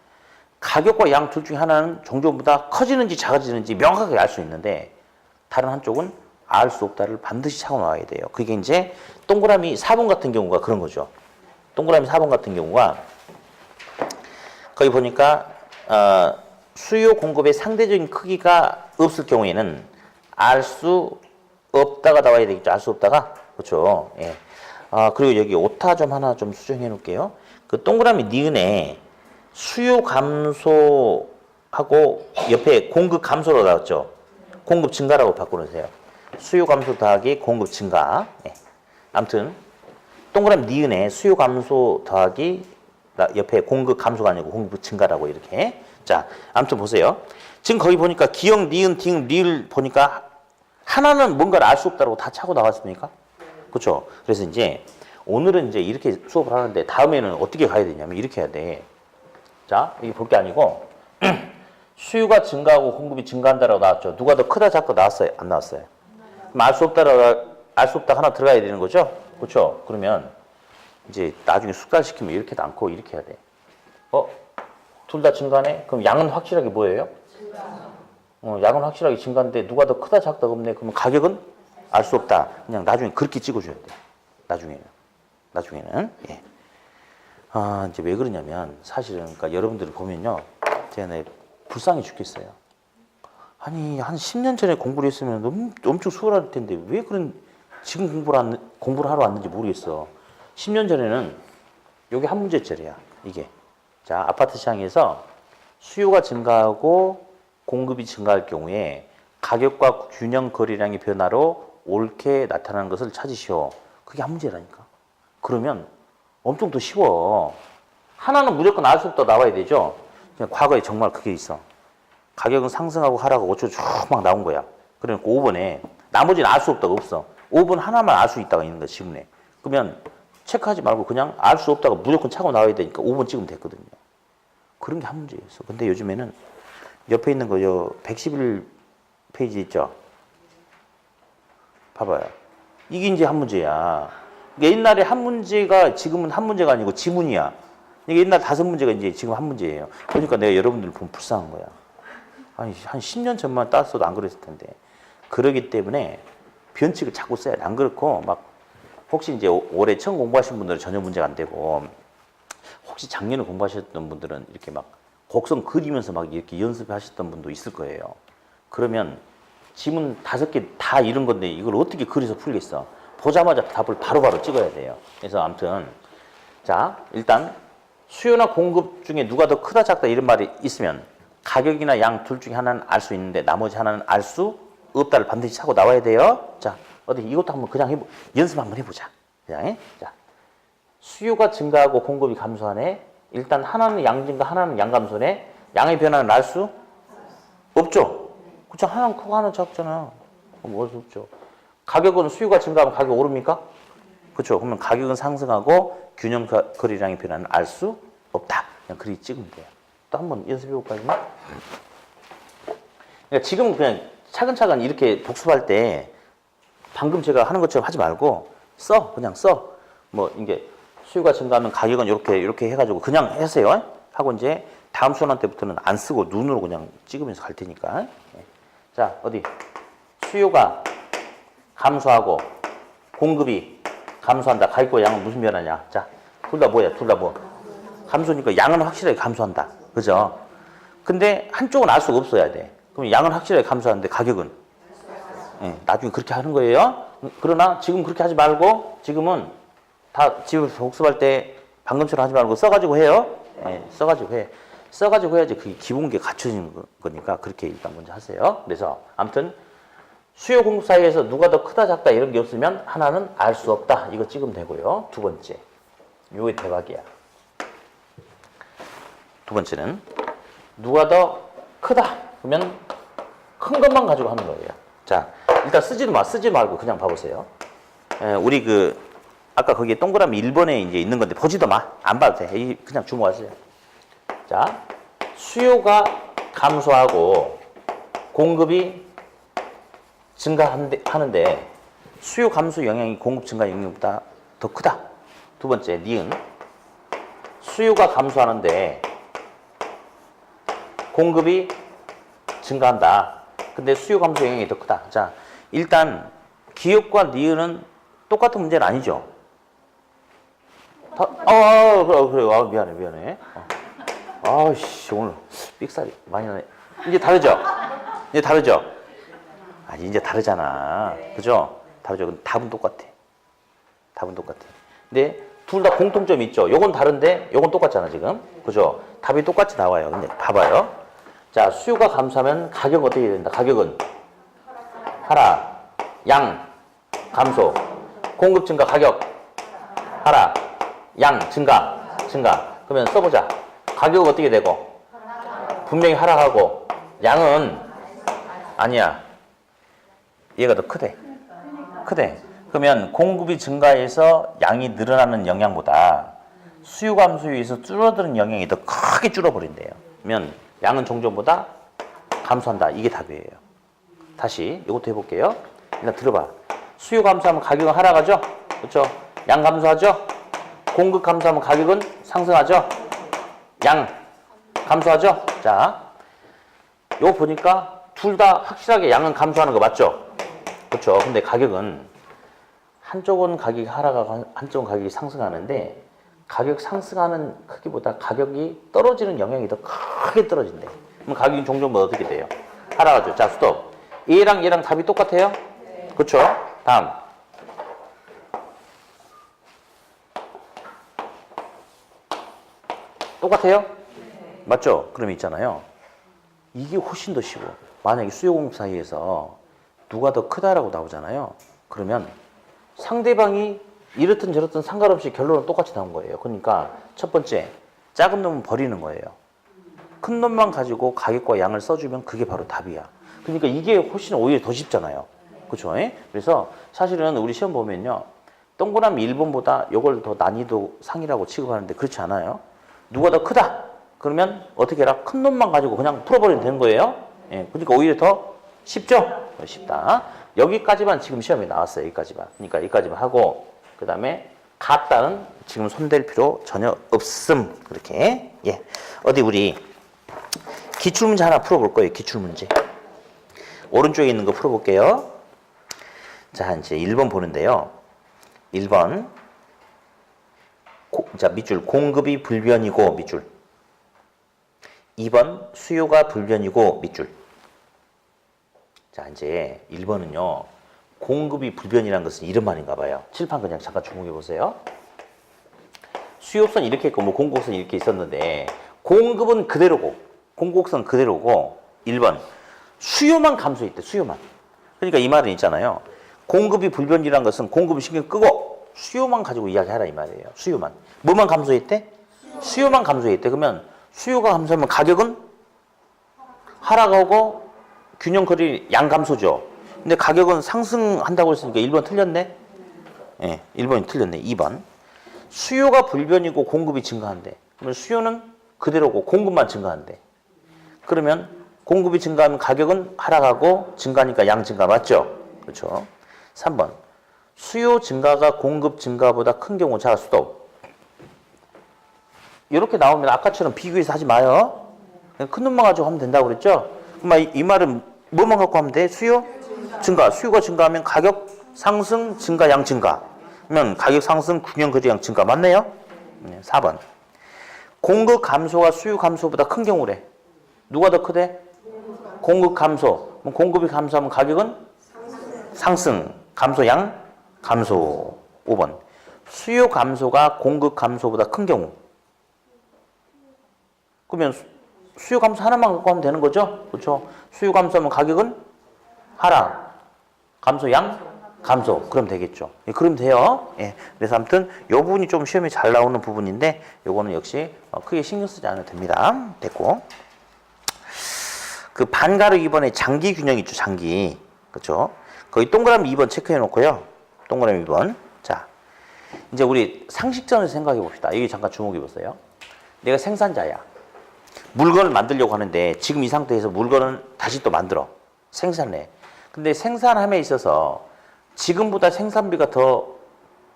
가격과 양 둘 중에 하나는 종전보다 커지는지 작아지는지 명확하게 알 수 있는데 다른 한쪽은 알 수 없다를 반드시 차고 나와야 돼요. 그게 이제 동그라미 4번 같은 경우가 그런 거죠. 동그라미 4번 같은 경우가 거기 보니까 수요 공급의 상대적인 크기가 없을 경우에는 알 수 없다가 나와야 되겠죠. 알 수 없다가. 그렇죠. 예. 그리고 여기 오타 좀 하나 좀 수정해 놓을게요. 그 동그라미 니은에 수요 감소하고 옆에 공급 감소로 나왔죠. 공급 증가라고 바꿔놓으세요. 수요 감소 더하기 공급 증가. 예. 아무튼 동그라미 니은에 수요 감소 더하기 옆에 공급 감소가 아니고 공급 증가라고 이렇게. 자, 아무튼 보세요. 지금 거기 보니까 기역, 니은, 딩, 리을 보니까 하나는 뭔가를 알 수 없다고 다 차고 나왔습니까? 그렇죠? 그래서 이제 오늘은 이제 이렇게 수업을 하는데 다음에는 어떻게 가야 되냐면 이렇게 해야 돼. 자, 이게 볼 게 아니고 수요가 증가하고 공급이 증가한다라고 나왔죠. 누가 더 크다 작다 나왔어요? 안 나왔어요? 그럼 알 수 없다 하나 들어가야 되는 거죠? 그렇죠? 그러면 이제 나중에 숫자시키면 이렇게도 않고 이렇게 해야 돼. 둘 다 증가네? 그럼 양은 확실하게 뭐예요? 양은 확실하게 증가인데 누가 더 크다 작다 없네. 그러면 가격은 알 수 없다. 그냥 나중에 그렇게 찍어줘야 돼. 나중에는. 예. 이제 왜 그러냐면 사실은 그러니까 여러분들이 보면요. 제가 네, 불쌍해 죽겠어요. 아니 한 10년 전에 공부를 했으면 엄청 수월할 텐데 왜 그런 지금 공부를 하러 왔는지 모르겠어. 10년 전에는 여기 한 문제짜리야. 이게. 자, 아파트 시장에서 수요가 증가하고 공급이 증가할 경우에 가격과 균형 거래량의 변화로 옳게 나타나는 것을 찾으시오. 그게 한 문제라니까. 그러면 엄청 더 쉬워. 하나는 무조건 알 수 없다 나와야 되죠. 그냥 과거에 정말 그게 있어. 가격은 상승하고 하락하고 어쩌고 쭉 막 나온 거야. 그러니까 5번에 나머지는 알 수 없다가 없어. 5번 하나만 알 수 있다가 있는 거야, 지문에. 그러면 체크하지 말고 그냥 알 수 없다가 무조건 차고 나와야 되니까 5번 찍으면 됐거든요. 그런 게 한 문제였어. 근데 요즘에는 옆에 있는 거, 111페이지 있죠? 봐봐요. 이게 이제 한 문제야. 그러니까 옛날에 한 문제가 지금은 한 문제가 아니고 지문이야. 이게 옛날 5문제가 이제 지금 한 문제예요. 그러니까 내가 여러분들 보면 불쌍한 거야. 아니, 한 10년 전만 땄어도 안 그랬을 텐데. 그러기 때문에 변칙을 자꾸 써야 돼. 안 그렇고, 막, 혹시 이제 올해 처음 공부하신 분들은 전혀 문제가 안 되고, 혹시 작년에 공부하셨던 분들은 이렇게 막 곡선 그리면서 막 이렇게 연습하셨던 분도 있을 거예요. 그러면 지문 5개 다 이런 건데 이걸 어떻게 그려서 풀겠어? 보자마자 답을 바로바로 찍어야 돼요. 그래서 아무튼, 자, 일단 수요나 공급 중에 누가 더 크다 작다 이런 말이 있으면 가격이나 양 둘 중에 하나는 알 수 있는데 나머지 하나는 알 수 없다를 반드시 차고 나와야 돼요. 자, 어디 이것도 한번 그냥 연습 한번 해보자. 그냥, 자, 수요가 증가하고 공급이 감소하네. 일단 하나는 양 증가, 하나는 양 감소네. 양의 변화는 알 수 없죠. 그쵸? 하나는 크고 하나는 작잖아. 뭐 없죠. 가격은 수요가 증가하면 가격 오릅니까? 그렇죠. 그러면 가격은 상승하고 균형 거래량의 변화는 알 수 없다. 그냥 그리 찍으면 돼요. 또 한번 연습해 볼까요? 그러니까 지금 그냥 차근차근 이렇게 복습할 때 방금 제가 하는 것처럼 하지 말고 그냥 써. 뭐 이게 수요가 증가하면 가격은 이렇게 해가지고 그냥 하세요. 하고 이제 다음 수능 때부터는 안 쓰고 눈으로 그냥 찍으면서 갈 테니까. 자, 어디 수요가 감소하고 공급이 감소한다. 가격과 양은 무슨 변화냐? 자, 둘 다 뭐야? 둘 다 뭐? 감소니까 양은 확실하게 감소한다. 그죠? 근데 한쪽은 알 수가 없어야 돼. 그럼 양은 확실하게 감소하는데 가격은? 나중에 그렇게 하는 거예요. 그러나 지금 그렇게 하지 말고 지금은 다 집에서 복습할 때 방금처럼 하지 말고 써가지고 해요. 써가지고 해. 써가지고 해야지 그게 기본기가 갖춰지는 거니까 그렇게 일단 먼저 하세요. 그래서 아무튼 수요 공급 사이에서 누가 더 크다 작다 이런 게 없으면 하나는 알 수 없다. 이거 찍으면 되고요. 두 번째. 요게 대박이야. 두 번째는 누가 더 크다. 그러면 큰 것만 가지고 하는 거예요. 자, 일단 쓰지 말고 그냥 봐보세요. 우리 아까 거기에 동그라미 1번에 이제 있는 건데 보지도 마. 안 봐도 돼. 그냥 주목하세요. 자, 수요가 감소하고 공급이 증가하는데 수요 감소 영향이 공급 증가 영향보다 더 크다. 두 번째, 니은. 수요가 감소하는데 공급이 증가한다. 근데 수요 감소 영향이 더 크다. 자, 일단 기업과 니은은 똑같은 문제는 아니죠. 그래. 미안해. 아씨, 오늘 삑사리 많이 나네. 이제 다르죠? 아니, 이제 다르잖아. 그죠? 다르죠? 근데 답은 똑같아. 근데 둘 다 공통점이 있죠. 요건 다른데 요건 똑같잖아, 지금. 그죠? 답이 똑같이 나와요. 근데 봐봐요. 자, 수요가 감소하면 가격은 어떻게 된다? 가격은 하락, 양, 감소, 공급 증가, 가격, 하락, 양, 증가. 그러면 써보자. 가격은 어떻게 되고? 분명히 하락하고, 양은 아니야. 얘가 더 크대. 그러면 공급이 증가해서 양이 늘어나는 영향보다 수요 감소에 의해서 줄어드는 영향이 더 크게 줄어버린대요. 그러면 양은 종전보다 감소한다. 이게 답이에요. 다시 이것도 해볼게요. 일단 들어봐. 수요 감소하면 가격은 하락하죠? 그렇죠? 양 감소하죠? 공급 감소하면 가격은 상승하죠? 양 감소하죠? 자, 이거 보니까 둘 다 확실하게 양은 감소하는 거 맞죠? 그렇죠? 근데 가격은 한쪽은 가격이 하락하고 한쪽은 가격이 상승하는데 가격 상승하는 크기보다 가격이 떨어지는 영향이 더 크게 떨어진대. 그럼 가격이 종종 뭐 어떻게 돼요? 하락하죠. 자, 스톱. 얘랑 얘랑 답이 똑같아요? 네. 그렇죠? 다음. 똑같아요? 네. 맞죠? 그럼 있잖아요. 이게 훨씬 더 쉬워. 만약에 수요 공급 사이에서 누가 더 크다라고 나오잖아요. 그러면 상대방이 이렇든 저렇든 상관없이 결론은 똑같이 나온 거예요. 그러니까 첫 번째, 작은 놈은 버리는 거예요. 큰 놈만 가지고 가격과 양을 써주면 그게 바로 답이야. 그러니까 이게 훨씬 오히려 더 쉽잖아요. 그렇죠? 그래서 사실은 우리 시험 보면요. 동그라미 1번보다 이걸 더 난이도 상이라고 취급하는데 그렇지 않아요. 누가 더 크다? 그러면 어떻게 해라? 큰 놈만 가지고 그냥 풀어버리면 되는 거예요. 그러니까 오히려 더 쉽죠? 쉽다. 여기까지만 지금 시험에 나왔어요. 여기까지만. 그러니까 여기까지만 하고 그 다음에 같다는 지금 손댈 필요 전혀 없음. 그렇게. 예. 어디 우리 기출문제 하나 풀어볼 거예요. 기출문제. 오른쪽에 있는 거 풀어볼게요. 자, 이제 1번 보는데요. 1번. 자, 밑줄. 공급이 불변이고, 밑줄. 2번. 수요가 불변이고, 밑줄. 자, 이제 1번은요. 공급이 불변이라는 것은 이런 말인가 봐요. 칠판 그냥 잠깐 주목해 보세요. 수요선 이렇게 있고, 뭐 공급선 이렇게 있었는데, 공급은 그대로고, 공급선 그대로고, 1번. 수요만 감소했대, 수요만. 그러니까 이 말은 있잖아요. 공급이 불변이라는 것은 공급을 신경 끄고 수요만 가지고 이야기하라 이 말이에요. 수요만. 뭐만 감소했대? 수요만 감소했대. 그러면 수요가 감소하면 가격은 하락하고 균형거리 양 감소죠. 근데 가격은 상승한다고 했으니까 1번 틀렸네? 예, 1번이 틀렸네. 2번. 수요가 불변이고 공급이 증가한대. 그러면 수요는 그대로고 공급만 증가한대. 그러면 공급이 증가하면 가격은 하락하고 증가하니까 양 증가 맞죠? 그렇죠. 3번. 수요 증가가 공급 증가보다 큰 경우. 자, 스톱. 이렇게 나오면 아까처럼 비교해서 하지 마요. 그냥 큰 놈만 가지고 하면 된다고 그랬죠? 그럼 이 말은 뭐만 갖고 하면 돼? 수요 증가. 수요가 증가하면 가격 상승, 증가, 양 증가. 그러면 가격 상승, 균형 거리 양 증가. 맞네요? 4번. 공급 감소가 수요 감소보다 큰 경우래. 누가 더 크대? 공급 감소. 그럼 공급이 감소하면 가격은 상승. 감소, 양, 감소. 5번. 수요 감소가 공급 감소보다 큰 경우. 그러면 수요 감소 하나만 갖고 하면 되는 거죠? 그렇죠? 수요 감소하면 가격은 하락. 감소, 양, 감소. 그럼 되겠죠. 예, 그럼 돼요. 예. 그래서 아무튼 이 부분이 좀 시험에 잘 나오는 부분인데 요거는 역시 크게 신경 쓰지 않아도 됩니다. 됐고. 그 반가로 2번에 장기 균형 있죠, 장기. 그렇죠? 거기 동그라미 2번 체크해 놓고요. 동그라미 2번. 자, 이제 우리 상식적으로 생각해 봅시다. 여기 잠깐 주목해 보세요. 내가 생산자야. 물건을 만들려고 하는데 지금 이 상태에서 물건을 다시 또 만들어. 생산해. 근데 생산함에 있어서 지금보다 생산비가 더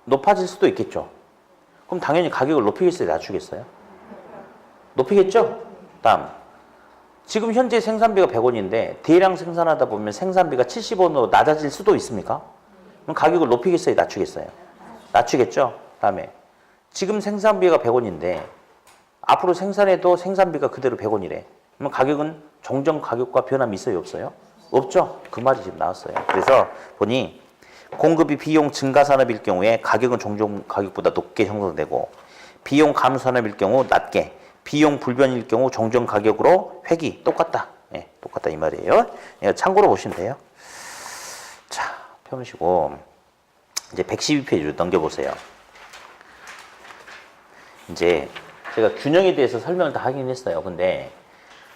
높아질 수도 있겠죠. 그럼 당연히 가격을 높이겠어요, 낮추겠어요? 높이겠죠? 다음. 지금 현재 생산비가 100원인데 대량 생산하다 보면 생산비가 70원으로 낮아질 수도 있습니까? 그럼 가격을 높이겠어요? 낮추겠어요? 낮추겠죠? 다음에 지금 생산비가 100원인데 앞으로 생산해도 생산비가 그대로 100원이래. 그러면 가격은 정정 가격과 변함이 있어요? 없어요? 없죠? 그 말이 지금 나왔어요. 그래서 보니 공급이 비용 증가 산업일 경우에 가격은 종종 가격보다 높게 형성되고 비용 감소 산업일 경우 낮게 비용 불변일 경우 종전 가격으로 회귀 똑같다. 예, 똑같다 이 말이에요. 예, 참고로 보시면 돼요. 자, 펴놓으시고 이제 112페이지로 넘겨보세요. 이제 제가 균형에 대해서 설명을 다 하긴 했어요. 근데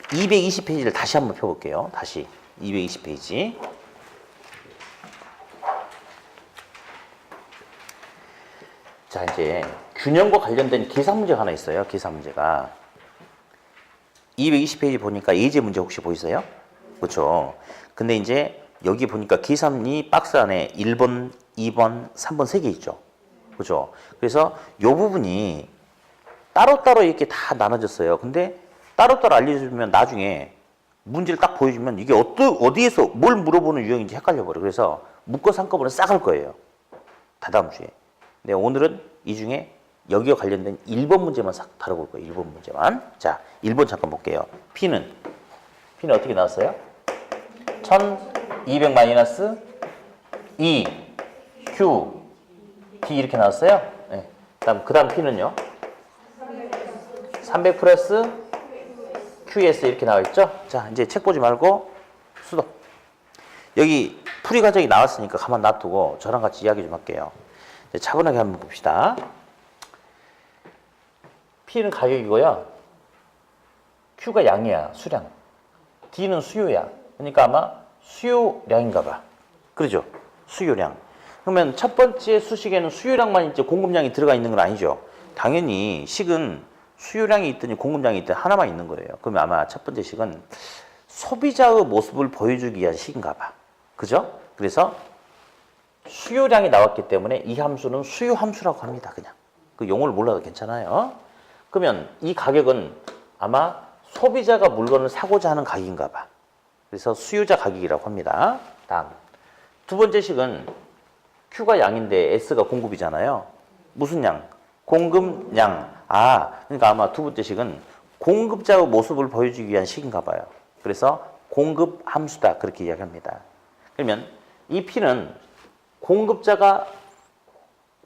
220페이지를 다시 한번 펴볼게요. 다시 220페이지. 자, 이제 균형과 관련된 계산 문제가 하나 있어요. 계산 문제가. 220페이지 보니까 예제 문제 혹시 보이세요? 그렇죠. 근데 이제 여기 보니까 계산이 박스 안에 1번, 2번, 3번 3개 있죠. 그렇죠. 그래서 이 부분이 따로따로 이렇게 다 나눠졌어요. 근데 따로따로 알려주면 나중에 문제를 딱 보여주면 이게 어디에서 뭘 물어보는 유형인지 헷갈려버려요. 그래서 묶어서 한꺼번에 싹 할 거예요. 다다음 주에. 네, 오늘은 이 중에 여기와 관련된 1번 문제만 싹 다뤄볼 거예요. 1번 문제만. 자, 1번 잠깐 볼게요. P는 어떻게 나왔어요? 1200 마이너스 2 Q D 이렇게 나왔어요. 네. 그 다음 P는요? 300 플러스 QS 이렇게 나와 있죠? 자, 이제 책 보지 말고 수도. 여기 풀이 과정이 나왔으니까 가만 놔두고 저랑 같이 이야기 좀 할게요. 이제 차분하게 한번 봅시다. P는 가격이고요. Q가 양이야, 수량. D는 수요야. 그러니까 아마 수요량인가 봐. 그러죠? 수요량. 그러면 첫 번째 수식에는 수요량만 이제 공급량이 들어가 있는 건 아니죠. 당연히 식은 수요량이 있더니 공급량이 있더니 하나만 있는 거예요. 그러면 아마 첫 번째 식은 소비자의 모습을 보여주기 위한 식인가 봐. 그죠? 그래서 수요량이 나왔기 때문에 이 함수는 수요 함수라고 합니다. 그냥. 그 용어를 몰라도 괜찮아요. 그러면 이 가격은 아마 소비자가 물건을 사고자 하는 가격인가 봐. 그래서 수요자 가격이라고 합니다. 다음. 두 번째 식은 Q가 양인데 S가 공급이잖아요. 무슨 양? 공급량. 그러니까 아마 두 번째 식은 공급자의 모습을 보여주기 위한 식인가 봐요. 그래서 공급 함수다. 그렇게 이야기합니다. 그러면 이 P는 공급자가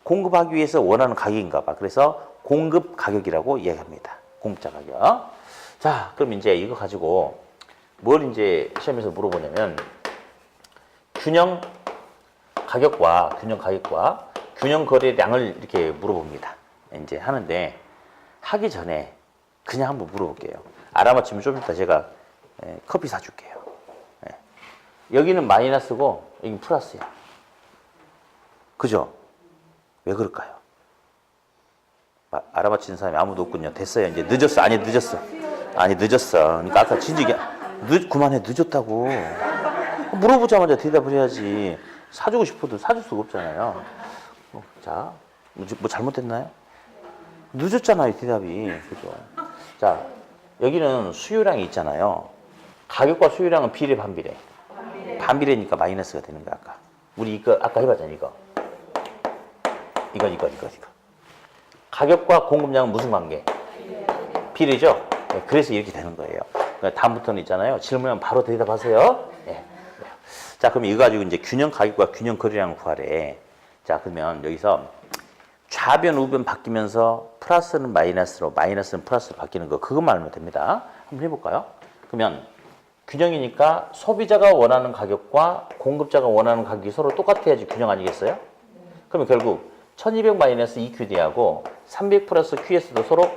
공급하기 위해서 원하는 가격인가 봐. 그래서 공급 가격이라고 이야기합니다. 공급자 가격. 자, 그럼 이제 이거 가지고 뭘 이제 시험에서 물어보냐면 균형 가격과 균형 거래량을 이렇게 물어봅니다. 이제 하는데 하기 전에 그냥 한번 물어볼게요. 알아맞히면 좀 이따 제가 커피 사줄게요. 여기는 마이너스고 여기는 플러스야. 그죠? 왜 그럴까요? 알아맞히는 사람이 아무도 없군요. 됐어요. 이제 늦었어. 늦었어. 그러니까 아까 진즉이 그만해. 늦었다고. 물어보자마자 대답을 해야지. 사주고 싶어도 사줄 수가 없잖아요. 자, 뭐 잘못됐나요? 늦었잖아요, 대답이. 그죠? 자, 여기는 수요량이 있잖아요. 가격과 수요량은 비례, 반비례? 반비례니까 마이너스가 되는 거야, 아까. 우리 이거 아까 해봤잖아요, 이거. 이거. 가격과 공급량은 무슨 관계? 비례죠? 네, 그래서 이렇게 되는 거예요. 그러니까 다음부터는 있잖아요. 질문하면 바로 대답하세요. 네. 자, 그럼 이거 가지고 이제 균형 가격과 균형 거래량을 구하래. 자, 그러면 여기서 좌변, 우변 바뀌면서 플러스는 마이너스로, 마이너스는 플러스로 바뀌는 거, 그것만 알면 됩니다. 한번 해볼까요? 그러면 균형이니까 소비자가 원하는 가격과 공급자가 원하는 가격이 서로 똑같아야지 균형 아니겠어요? 그러면 결국 1200 마이너스 EQD하고 300 플러스 QS도 서로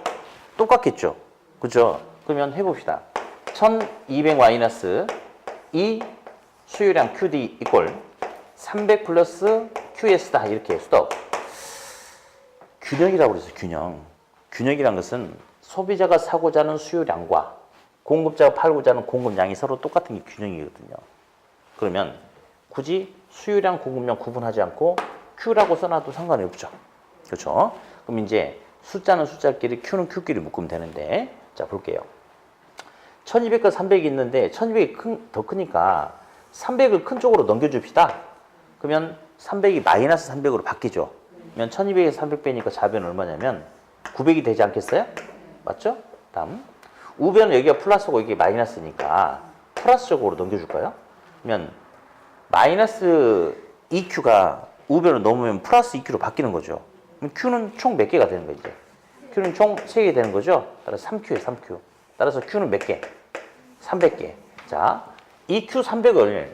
똑같겠죠? 그죠? 그러면 해봅시다. 1200 마이너스 E 수요량 QD 이꼴 300 플러스 QS다. 이렇게 스톱. 균형이라고 그래서 균형. 균형이란 것은 소비자가 사고자 하는 수요량과 공급자가 팔고자 하는 공급량이 서로 똑같은 게 균형이거든요. 그러면 굳이 수요량, 공급량 구분하지 않고 Q라고 써놔도 상관이 없죠. 그렇죠? 그럼 이제 숫자는 숫자끼리, Q는 Q끼리 묶으면 되는데, 자, 볼게요. 1200과 300이 있는데 1200이 더 크니까 300을 큰 쪽으로 넘겨줍시다. 그러면 300이 마이너스 300으로 바뀌죠. 그러면 1200에서 300 빼니까 좌변은 얼마냐면 900이 되지 않겠어요? 맞죠? 다음. 우변은 여기가 플러스고 이게 마이너스니까 플러스 쪽으로 넘겨줄까요? 그러면 마이너스 2Q가 우변을 넘으면 플러스 2Q로 바뀌는 거죠. 그럼 Q는 총 몇 개가 되는 거죠? 이제? Q는 총 3개 되는 거죠? 따라서 3Q에 3Q. 따라서 Q는 몇 개? 300개. 자, 이 Q300을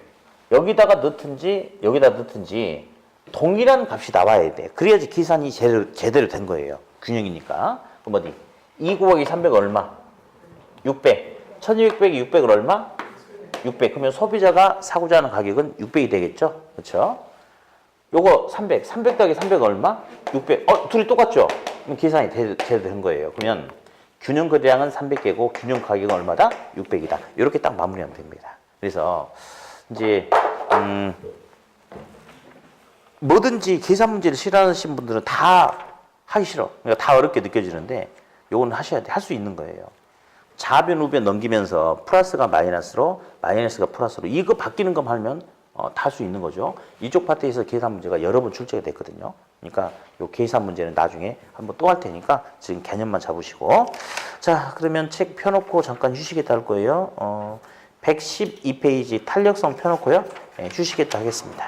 여기다가 넣든지 여기다 넣든지 동일한 값이 나와야 돼. 그래야지 계산이 제대로 된 거예요. 균형이니까. 그럼 어디? 2 곱하기 300 얼마? 600. 1200 빼기 600을 얼마? 600. 그러면 소비자가 사고자 하는 가격은 600이 되겠죠? 그렇죠? 요거 300. 300 더하기 300 얼마? 600. 둘이 똑같죠? 그럼 계산이 제대로 된 거예요. 그러면 균형 거래량은 300개고 균형 가격은 얼마다? 600이다. 이렇게 딱 마무리하면 됩니다. 그래서 이제 뭐든지 계산 문제를 싫어하시는 분들은 다 하기 싫어. 그러니까 다 어렵게 느껴지는데 요건 하셔야 돼. 할 수 있는 거예요. 좌변 우변 넘기면서 플러스가 마이너스로 마이너스가 플러스로 이거 바뀌는 것만 하면 탈 수 있는 거죠. 이쪽 파트에서 계산 문제가 여러 번 출제가 됐거든요. 그러니까 요 계산 문제는 나중에 한번 또 할 테니까 지금 개념만 잡으시고. 자, 그러면 책 펴놓고 잠깐 휴식했다 할 거예요. 112페이지 탄력성 펴놓고요. 휴식했다 하겠습니다.